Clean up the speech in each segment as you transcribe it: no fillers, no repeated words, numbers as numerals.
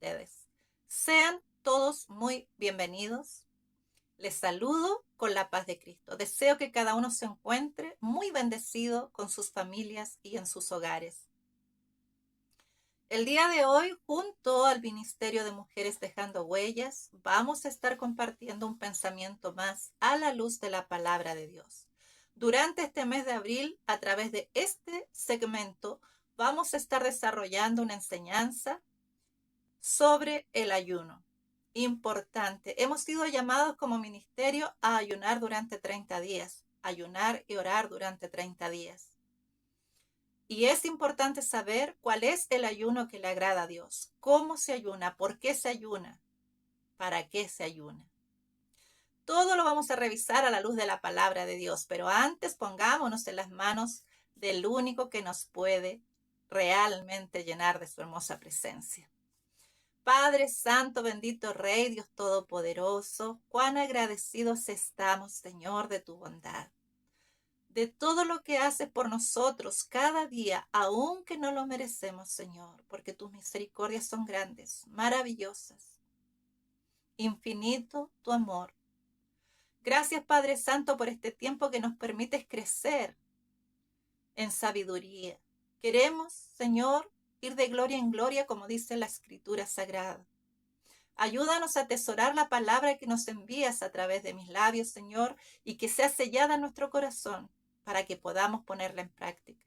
ustedes. Sean todos muy bienvenidos. Les saludo con la paz de Cristo. Deseo que cada uno se encuentre muy bendecido con sus familias y en sus hogares. El día de hoy, junto al Ministerio de Mujeres Dejando Huellas, vamos a estar compartiendo un pensamiento más a la luz de la palabra de Dios. Durante este mes de abril, a través de este segmento, vamos a estar desarrollando una enseñanza sobre el ayuno. Importante. Hemos sido llamados como ministerio a ayunar durante 30 días, ayunar y orar durante 30 días. Y es importante saber cuál es el ayuno que le agrada a Dios, cómo se ayuna, por qué se ayuna, para qué se ayuna. Todo lo vamos a revisar a la luz de la palabra de Dios, pero antes pongámonos en las manos del único que nos puede realmente llenar de su hermosa presencia. Padre Santo, bendito Rey, Dios Todopoderoso, cuán agradecidos estamos, Señor, de tu bondad, de todo lo que haces por nosotros cada día, aunque no lo merecemos, Señor, porque tus misericordias son grandes, maravillosas, infinito tu amor. Gracias, Padre Santo, por este tiempo que nos permites crecer en sabiduría. Queremos, Señor, ir de gloria en gloria, como dice la Escritura Sagrada. Ayúdanos a atesorar la palabra que nos envías a través de mis labios, Señor, y que sea sellada en nuestro corazón para que podamos ponerla en práctica.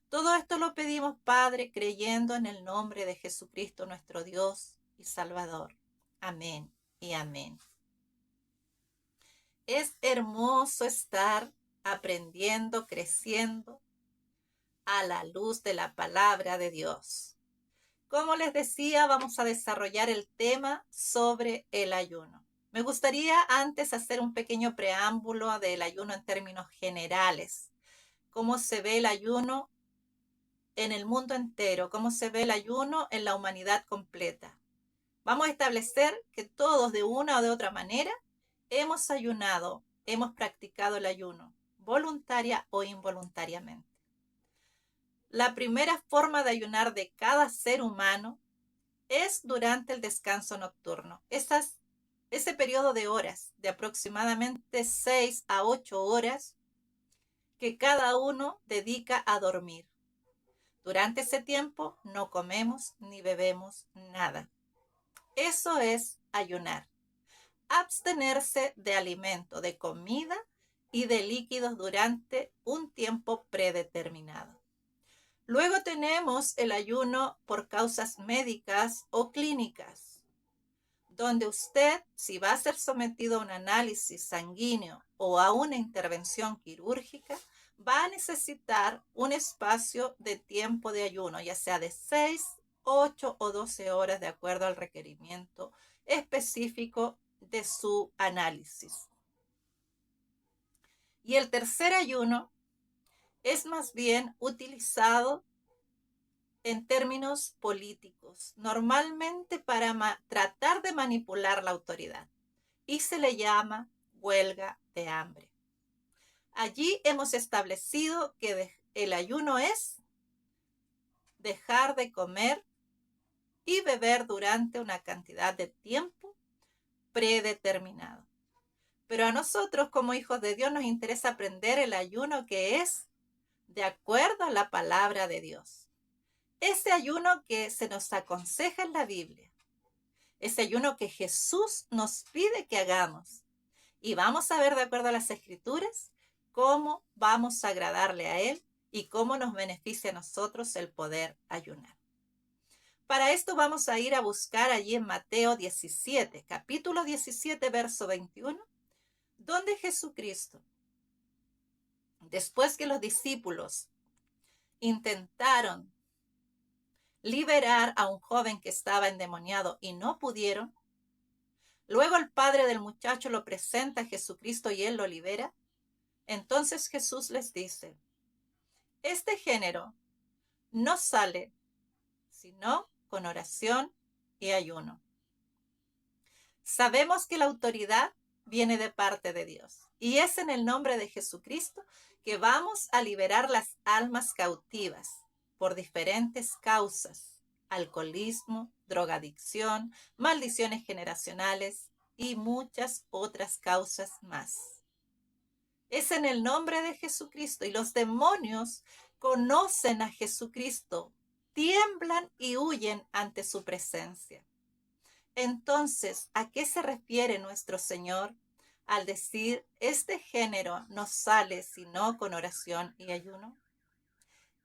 Todo esto lo pedimos, Padre, creyendo en el nombre de Jesucristo, nuestro Dios y Salvador. Amén y amén. Es hermoso estar aprendiendo, creciendo a la luz de la palabra de Dios. Como les decía, vamos a desarrollar el tema sobre el ayuno. Me gustaría antes hacer un pequeño preámbulo del ayuno en términos generales. Cómo se ve el ayuno en el mundo entero, cómo se ve el ayuno en la humanidad completa. Vamos a establecer que todos de una o de otra manera hemos ayunado, hemos practicado el ayuno, voluntaria o involuntariamente. La primera forma de ayunar de cada ser humano es durante el descanso nocturno. Ese periodo de horas, de aproximadamente 6 a 8 horas, que cada uno dedica a dormir. Durante ese tiempo no comemos ni bebemos nada. Eso es ayunar. Abstenerse de alimento, de comida y de líquidos durante un tiempo predeterminado. Luego tenemos el ayuno por causas médicas o clínicas, donde usted, si va a ser sometido a un análisis sanguíneo o a una intervención quirúrgica, va a necesitar un espacio de tiempo de ayuno, ya sea de 6, 8 o 12 horas, de acuerdo al requerimiento específico de su análisis. Y el tercer ayuno es más bien utilizado en términos políticos, normalmente para tratar de manipular la autoridad, y se le llama huelga de hambre. Allí hemos establecido que el ayuno es dejar de comer y beber durante una cantidad de tiempo predeterminado. Pero a nosotros como hijos de Dios nos interesa aprender el ayuno que es de acuerdo a la palabra de Dios. Ese ayuno que se nos aconseja en la Biblia. Ese ayuno que Jesús nos pide que hagamos. Y vamos a ver de acuerdo a las Escrituras cómo vamos a agradarle a Él y cómo nos beneficia a nosotros el poder ayunar. Para esto vamos a ir a buscar allí en Mateo 17, capítulo 17, verso 21, donde Jesucristo, después que los discípulos intentaron liberar a un joven que estaba endemoniado y no pudieron, luego el padre del muchacho lo presenta a Jesucristo y él lo libera. Entonces Jesús les dice, este género no sale sino con oración y ayuno. Sabemos que la autoridad viene de parte de Dios y es en el nombre de Jesucristo que vamos a liberar las almas cautivas por diferentes causas alcoholismo, drogadicción, maldiciones generacionales y muchas otras causas más. Es en el nombre de Jesucristo, y los demonios conocen a Jesucristo, tiemblan y huyen ante su presencia. Entonces, ¿a qué se refiere nuestro Señor al decir este género no sale sino con oración y ayuno?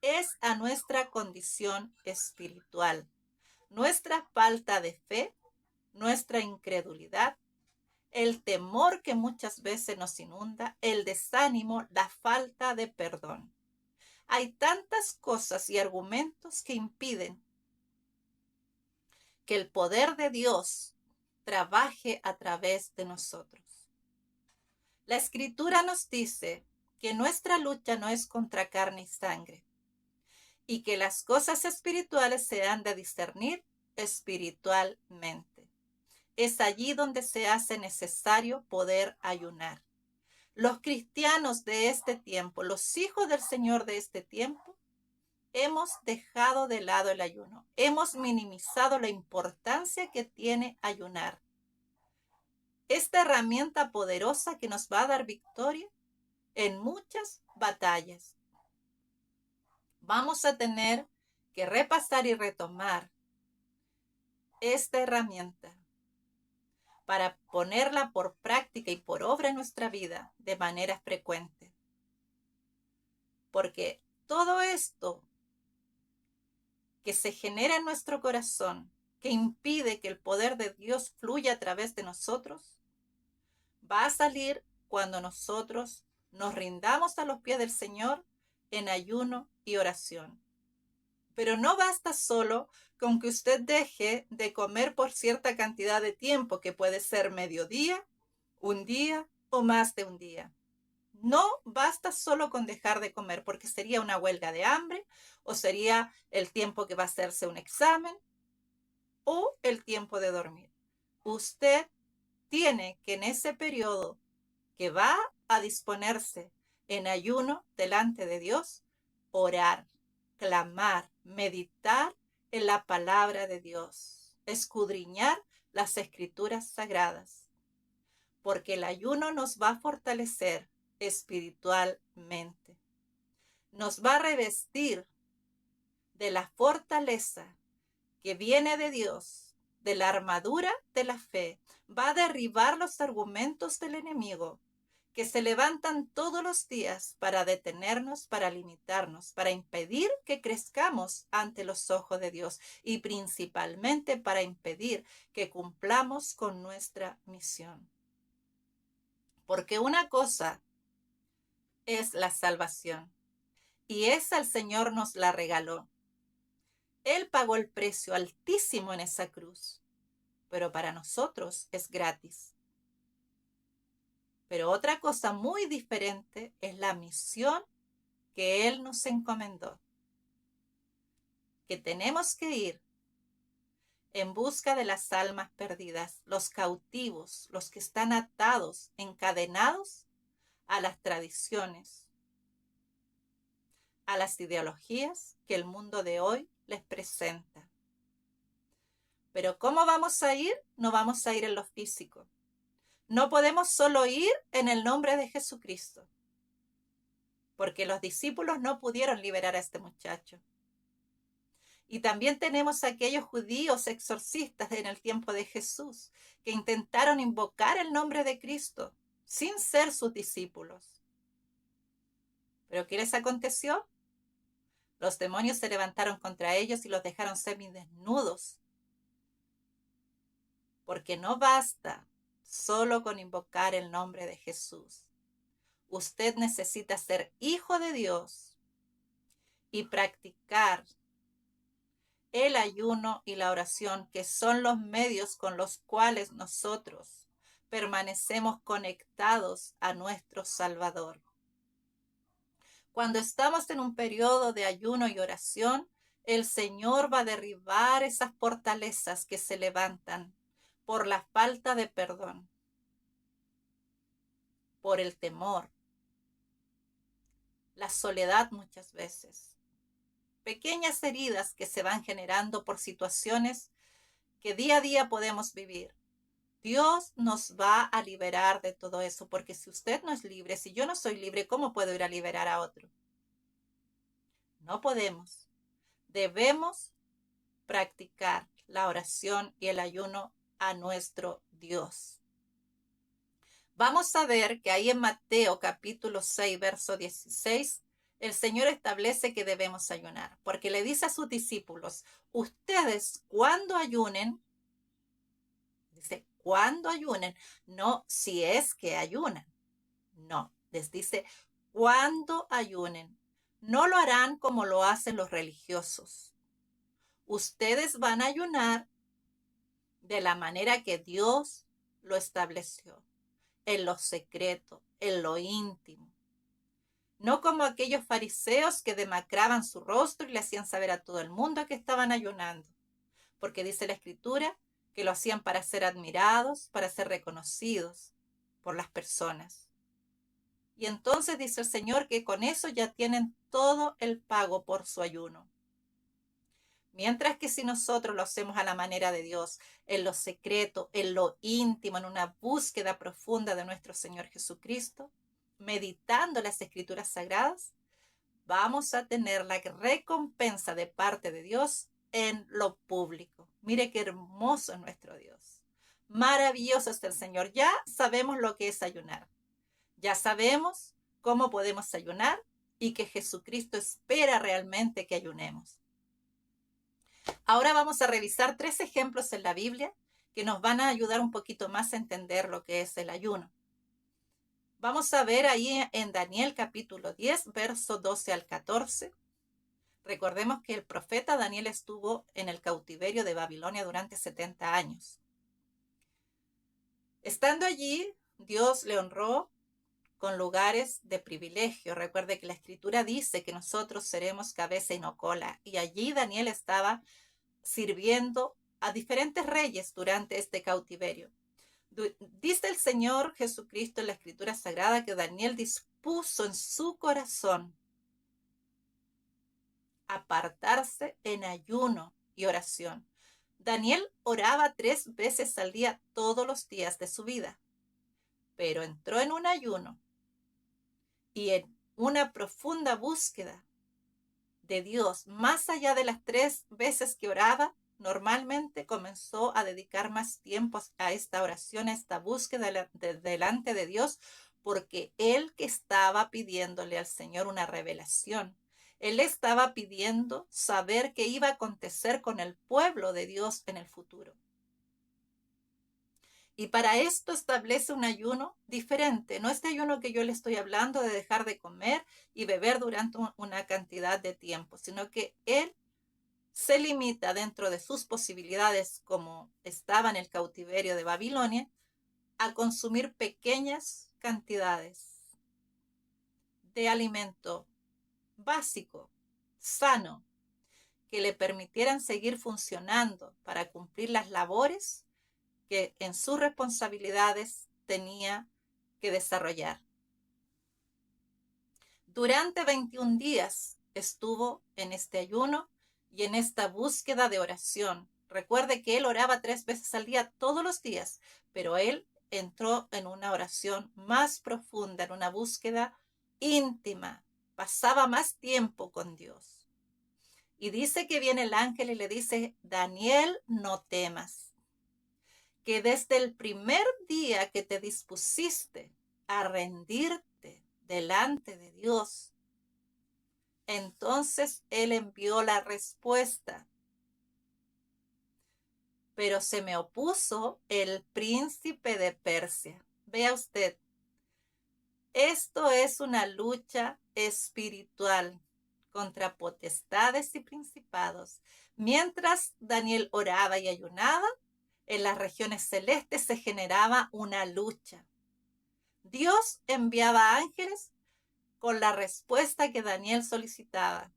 Es a nuestra condición espiritual, nuestra falta de fe, nuestra incredulidad, el temor que muchas veces nos inunda, el desánimo, la falta de perdón. Hay tantas cosas y argumentos que impiden que el poder de Dios trabaje a través de nosotros. La Escritura nos dice que nuestra lucha no es contra carne y sangre, y que las cosas espirituales se han de discernir espiritualmente. Es allí donde se hace necesario poder ayunar. Los cristianos de este tiempo, los hijos del Señor de este tiempo, hemos dejado de lado el ayuno. Hemos minimizado la importancia que tiene ayunar. Esta herramienta poderosa que nos va a dar victoria en muchas batallas. Vamos a tener que repasar y retomar esta herramienta para ponerla por práctica y por obra en nuestra vida de manera frecuente. Porque todo esto que se genera en nuestro corazón, que impide que el poder de Dios fluya a través de nosotros, va a salir cuando nosotros nos rindamos a los pies del Señor en ayuno y oración. Pero no basta solo con que usted deje de comer por cierta cantidad de tiempo, que puede ser mediodía, un día o más de un día. No basta solo con dejar de comer, porque sería una huelga de hambre, o sería el tiempo que va a hacerse un examen, o el tiempo de dormir. Usted tiene que en ese periodo que va a disponerse en ayuno delante de Dios, orar, clamar, meditar en la palabra de Dios, escudriñar las escrituras sagradas, porque el ayuno nos va a fortalecer espiritualmente, nos va a revestir de la fortaleza que viene de Dios, de la armadura de la fe, va a derribar los argumentos del enemigo que se levantan todos los días para detenernos, para limitarnos, para impedir que crezcamos ante los ojos de Dios, y principalmente para impedir que cumplamos con nuestra misión. Porque una cosa es la salvación, y esa el Señor nos la regaló. Él pagó el precio altísimo en esa cruz, pero para nosotros es gratis. Pero otra cosa muy diferente es la misión que Él nos encomendó, que tenemos que ir en busca de las almas perdidas, los cautivos, los que están atados, encadenados a las tradiciones, a las ideologías que el mundo de hoy les presenta. Pero ¿cómo vamos a ir? No vamos a ir en lo físico. No podemos solo ir en el nombre de Jesucristo, porque los discípulos no pudieron liberar a este muchacho. Y también tenemos a aquellos judíos exorcistas en el tiempo de Jesús, que intentaron invocar el nombre de Cristo sin ser sus discípulos. ¿Pero qué les aconteció? Los demonios se levantaron contra ellos y los dejaron semidesnudos. Porque no basta solo con invocar el nombre de Jesús. Usted necesita ser hijo de Dios y practicar el ayuno y la oración, que son los medios con los cuales nosotros permanecemos conectados a nuestro Salvador. Cuando estamos en un periodo de ayuno y oración, el Señor va a derribar esas fortalezas que se levantan por la falta de perdón, por el temor, la soledad muchas veces. pequeñas heridas que se van generando por situaciones que día a día podemos vivir. Dios nos va a liberar de todo eso, porque si usted no es libre, si yo no soy libre, ¿cómo puedo ir a liberar a otro? No podemos. Debemos practicar la oración y el ayuno a nuestro Dios. Vamos a ver que ahí en Mateo capítulo 6, verso 16, el Señor establece que debemos ayunar, porque le dice a sus discípulos, ustedes cuando ayunen, dice, cuando ayunen, no si es que ayunan, no, les dice, cuando ayunen, no lo harán como lo hacen los religiosos. Ustedes van a ayunar de la manera que Dios lo estableció, en lo secreto, en lo íntimo. No como aquellos fariseos que demacraban su rostro y le hacían saber a todo el mundo que estaban ayunando, porque dice la Escritura que lo hacían para ser admirados, para ser reconocidos por las personas. Y entonces dice el Señor que con eso ya tienen todo el pago por su ayuno. Mientras que si nosotros lo hacemos a la manera de Dios, en lo secreto, en lo íntimo, en una búsqueda profunda de nuestro Señor Jesucristo, meditando las Escrituras Sagradas, vamos a tener la recompensa de parte de Dios en lo público. Mire qué hermoso es nuestro Dios. Maravilloso es el Señor. Ya sabemos lo que es ayunar. Ya sabemos cómo podemos ayunar y que Jesucristo espera realmente que ayunemos. Ahora vamos a revisar 3 ejemplos en la Biblia que nos van a ayudar un poquito más a entender lo que es el ayuno. Vamos a ver ahí en Daniel capítulo 10, verso 12 al 14. Recordemos que el profeta Daniel estuvo en el cautiverio de Babilonia durante 70 años. Estando allí, Dios le honró con lugares de privilegio. Recuerde que la Escritura dice que nosotros seremos cabeza y no cola. Y allí Daniel estaba sirviendo a diferentes reyes durante este cautiverio. Dice el Señor Jesucristo en la Escritura Sagrada que Daniel dispuso en su corazón apartarse en ayuno y oración. Daniel oraba 3 veces al día todos los días de su vida, pero entró en un ayuno y en una profunda búsqueda de Dios, más allá de las 3 veces que oraba, normalmente comenzó a dedicar más tiempo a esta oración, a esta búsqueda delante de Dios, porque él que estaba pidiéndole al Señor una revelación. Él estaba pidiendo saber qué iba a acontecer con el pueblo de Dios en el futuro. Y para esto establece un ayuno diferente, no este ayuno que yo le estoy hablando de dejar de comer y beber durante una cantidad de tiempo, sino que él se limita dentro de sus posibilidades, como estaba en el cautiverio de Babilonia, a consumir pequeñas cantidades de alimento básico, sano, que le permitieran seguir funcionando para cumplir las labores que en sus responsabilidades tenía que desarrollar. Durante 21 días estuvo en este ayuno y en esta búsqueda de oración. Recuerde que él oraba 3 veces al día todos los días, pero él entró en una oración más profunda, en una búsqueda íntima, pasaba más tiempo con Dios. Y dice que viene el ángel y le dice, Daniel, no temas, que desde el primer día que te dispusiste a rendirte delante de Dios, entonces él envió la respuesta. Pero se me opuso el príncipe de Persia. Vea usted, esto es una lucha espiritual contra potestades y principados. Mientras Daniel oraba y ayunaba, en las regiones celestes se generaba una lucha. Dios enviaba ángeles con la respuesta que Daniel solicitaba.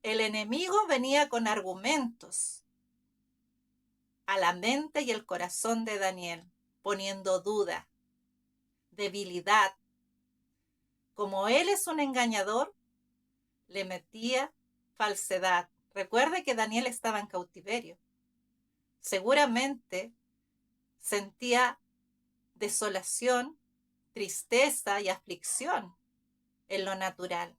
El enemigo venía con argumentos a la mente y el corazón de Daniel, poniendo duda, debilidad. Como él es un engañador, le metía falsedad. Recuerde que Daniel estaba en cautiverio. Seguramente sentía desolación, tristeza y aflicción en lo natural,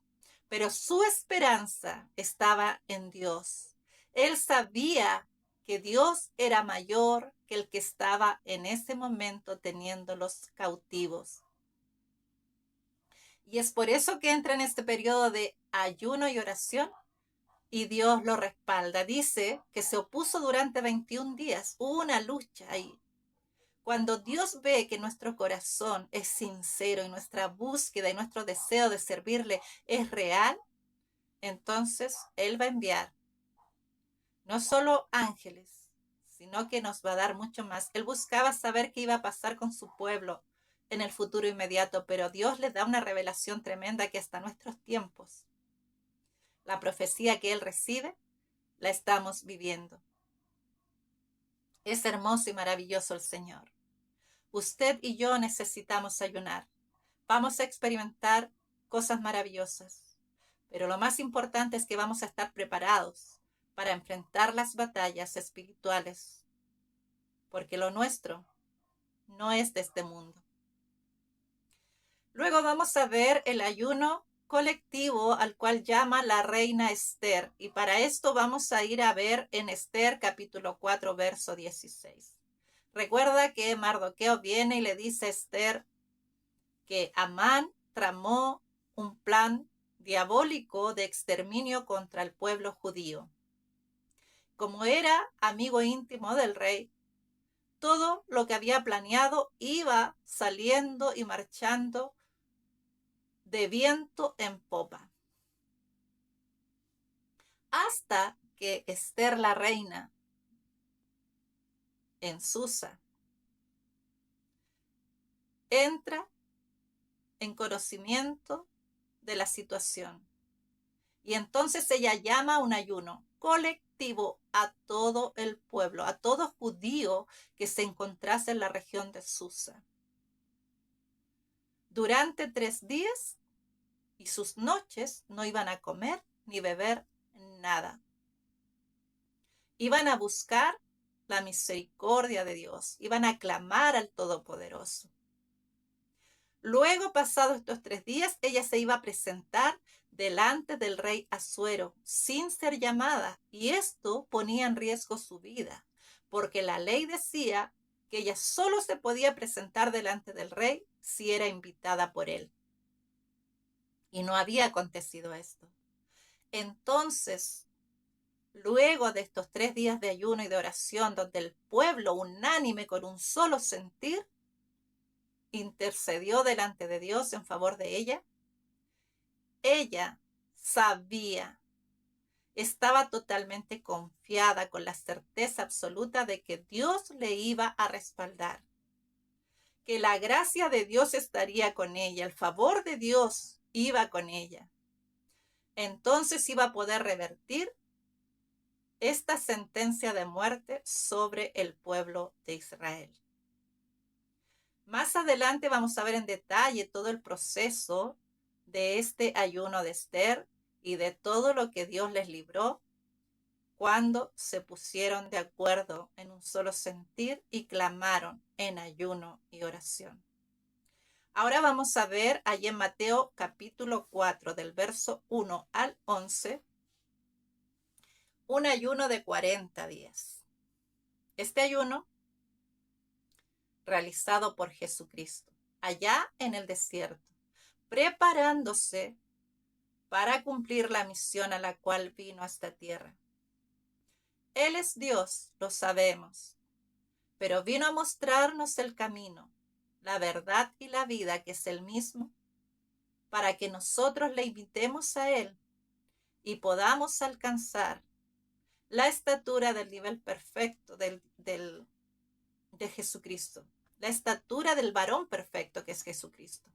pero su esperanza estaba en Dios. Él sabía que Dios era mayor que el que estaba en ese momento teniéndolos cautivos. Y es por eso que entra en este periodo de ayuno y oración y Dios lo respalda. Dice que se opuso durante 21 días. Hubo una lucha ahí. Cuando Dios ve que nuestro corazón es sincero y nuestra búsqueda y nuestro deseo de servirle es real, entonces Él va a enviar no solo ángeles, sino que nos va a dar mucho más. Él buscaba saber qué iba a pasar con su pueblo en el futuro inmediato, pero Dios les da una revelación tremenda que hasta nuestros tiempos, la profecía que Él recibe, la estamos viviendo. Es hermoso y maravilloso el Señor. Usted y yo necesitamos ayunar. Vamos a experimentar cosas maravillosas, pero lo más importante es que vamos a estar preparados para enfrentar las batallas espirituales, porque lo nuestro no es de este mundo. Luego vamos a ver el ayuno colectivo al cual llama la reina Esther, y para esto vamos a ir a ver en Esther capítulo 4 verso 16. Recuerda que Mardoqueo viene y le dice a Esther que Amán tramó un plan diabólico de exterminio contra el pueblo judío. Como era amigo íntimo del rey, todo lo que había planeado iba saliendo y marchando de viento en popa. Hasta que Esther la reina en Susa entra en conocimiento de la situación. Y entonces ella llama a un ayuno colectivo a todo el pueblo, a todo judío que se encontrase en la región de Susa. Durante 3 días y sus noches no iban a comer ni beber nada. Iban a buscar la misericordia de Dios, iban a clamar al Todopoderoso. Luego, pasados estos 3 días, ella se iba a presentar delante del rey Asuero sin ser llamada, y esto ponía en riesgo su vida, porque la ley decía que ella solo se podía presentar delante del rey si era invitada por él. Y no había acontecido esto. Entonces, luego de estos 3 días de ayuno y de oración, donde el pueblo unánime con un solo sentir intercedió delante de Dios en favor de ella, ella sabía, estaba totalmente confiada con la certeza absoluta de que Dios le iba a respaldar, que la gracia de Dios estaría con ella, el favor de Dios iba con ella. Entonces iba a poder revertir esta sentencia de muerte sobre el pueblo de Israel. Más adelante vamos a ver en detalle todo el proceso de este ayuno de Esther y de todo lo que Dios les libró cuando se pusieron de acuerdo en un solo sentir y clamaron en ayuno y oración. Ahora vamos a ver allí en Mateo capítulo 4 del verso 1 al 11 un ayuno de 40 días. Este ayuno realizado por Jesucristo allá en el desierto, preparándose para cumplir la misión a la cual vino a esta tierra. Él es Dios, lo sabemos, pero vino a mostrarnos el camino, la verdad y la vida, que es el mismo, para que nosotros le imitemos a Él y podamos alcanzar la estatura del nivel perfecto de Jesucristo, la estatura del varón perfecto que es Jesucristo.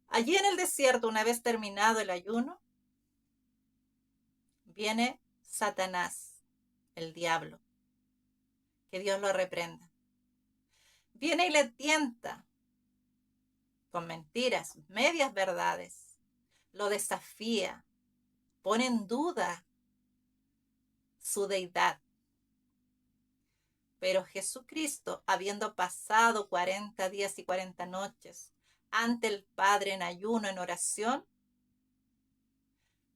Allí en el desierto, una vez terminado el ayuno, viene Satanás, el diablo, que Dios lo reprenda. Viene y le tienta con mentiras, medias verdades, lo desafía, pone en duda su deidad. Pero Jesucristo, habiendo pasado 40 días y 40 noches ante el Padre en ayuno, en oración,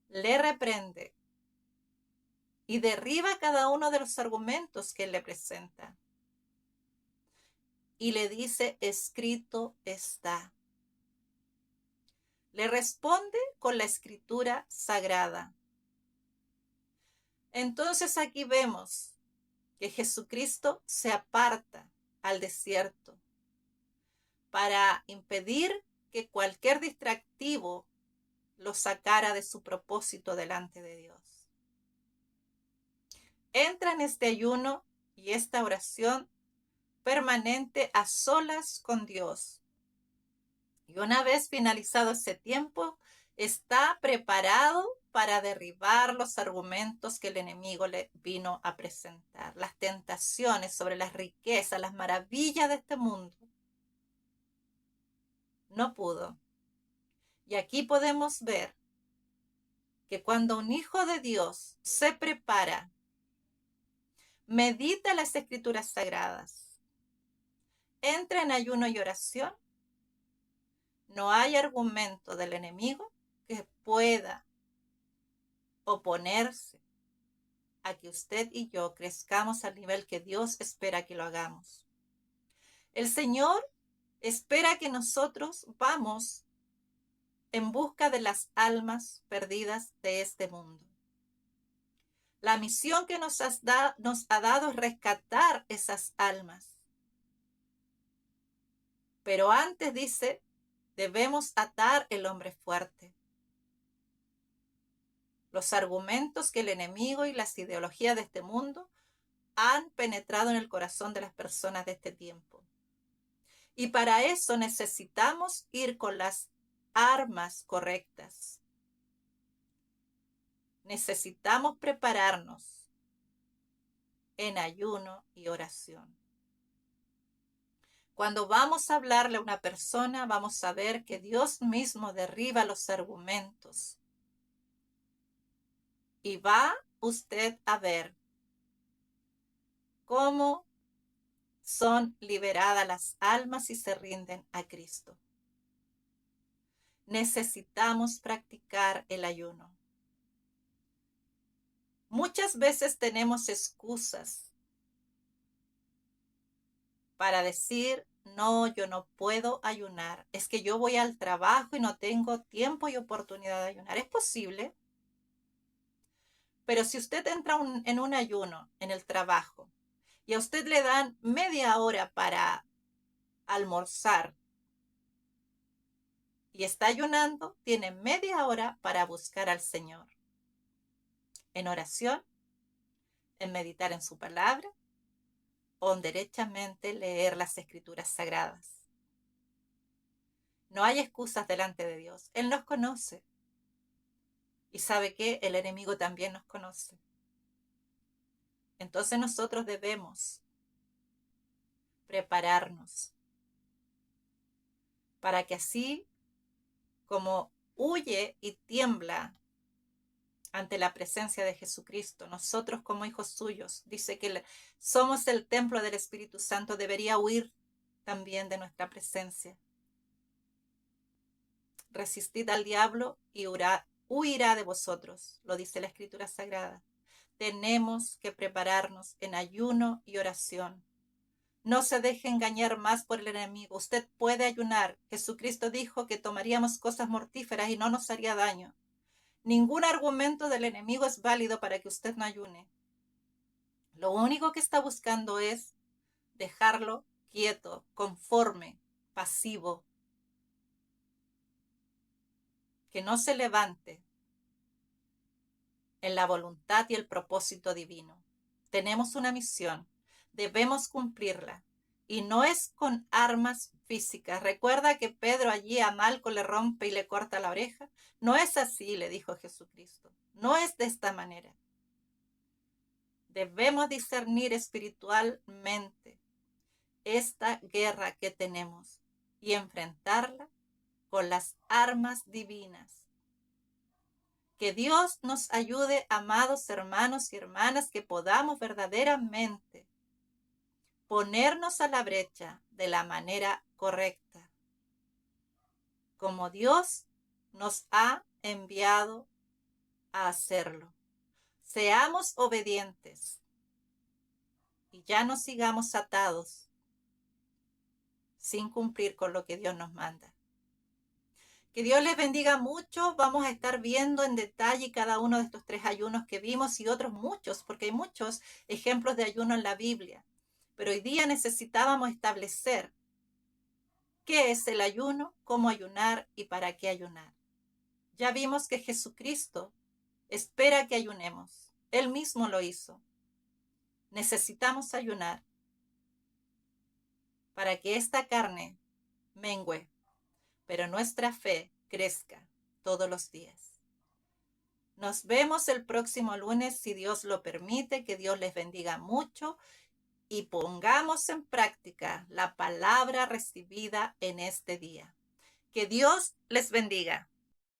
le reprende y derriba cada uno de los argumentos que él le presenta. Y le dice, escrito está. Le responde con la escritura sagrada. Entonces aquí vemos que Jesucristo se aparta al desierto para impedir que cualquier distractivo lo sacara de su propósito delante de Dios. Entra en este ayuno y esta oración permanente a solas con Dios. Y una vez finalizado ese tiempo, está preparado para derribar los argumentos que el enemigo le vino a presentar, las tentaciones sobre las riquezas, las maravillas de este mundo. No pudo. Y aquí podemos ver que cuando un hijo de Dios se prepara, medita las escrituras sagradas, entra en ayuno y oración, no hay argumento del enemigo que pueda oponerse a que usted y yo crezcamos al nivel que Dios espera que lo hagamos. El Señor espera que nosotros vamos en busca de las almas perdidas de este mundo. La misión que nos ha dado es rescatar esas almas. Pero antes dice, debemos atar el hombre fuerte. Los argumentos que el enemigo y las ideologías de este mundo han penetrado en el corazón de las personas de este tiempo. Y para eso necesitamos ir con las armas correctas. Necesitamos prepararnos en ayuno y oración. Cuando vamos a hablarle a una persona, vamos a ver que Dios mismo derriba los argumentos. Y va usted a ver cómo son liberadas las almas y se rinden a Cristo. Necesitamos practicar el ayuno. Muchas veces tenemos excusas para decir, no, yo no puedo ayunar. Es que yo voy al trabajo y no tengo tiempo y oportunidad de ayunar. Es posible. Pero si usted entra en un ayuno en el trabajo y a usted le dan media hora para almorzar y está ayunando, tiene media hora para buscar al Señor. En oración, en meditar en su palabra o en derechamente leer las escrituras sagradas. No hay excusas delante de Dios. Él nos conoce. Y sabe que el enemigo también nos conoce. Entonces nosotros debemos prepararnos para que así como huye y tiembla ante la presencia de Jesucristo, nosotros como hijos suyos, dice que somos el templo del Espíritu Santo, debería huir también de nuestra presencia. Resistid al diablo y huirá de vosotros, lo dice la Escritura Sagrada. Tenemos que prepararnos en ayuno y oración. No se deje engañar más por el enemigo. Usted puede ayunar. Jesucristo dijo que tomaríamos cosas mortíferas y no nos haría daño. Ningún argumento del enemigo es válido para que usted no ayune. Lo único que está buscando es dejarlo quieto, conforme, pasivo. Que no se levante en la voluntad y el propósito divino. Tenemos una misión, debemos cumplirla, y no es con armas físicas. Recuerda que Pedro allí a Malco le rompe y le corta la oreja. No es así, le dijo Jesucristo. No es de esta manera. Debemos discernir espiritualmente esta guerra que tenemos y enfrentarla con las armas divinas Que Dios nos ayude, amados hermanos y hermanas, que podamos verdaderamente ponernos a la brecha de la manera correcta, como Dios nos ha enviado a hacerlo. Seamos obedientes y ya no sigamos atados sin cumplir con lo que Dios nos manda. Que Dios les bendiga mucho. Vamos a estar viendo en detalle cada uno de estos 3 ayunos que vimos y otros muchos, porque hay muchos ejemplos de ayuno en la Biblia. Pero hoy día necesitábamos establecer qué es el ayuno, cómo ayunar y para qué ayunar. Ya vimos que Jesucristo espera que ayunemos. Él mismo lo hizo. Necesitamos ayunar para que esta carne mengüe, pero nuestra fe crezca todos los días. Nos vemos el próximo lunes, si Dios lo permite. Que Dios les bendiga mucho y pongamos en práctica la palabra recibida en este día. Que Dios les bendiga.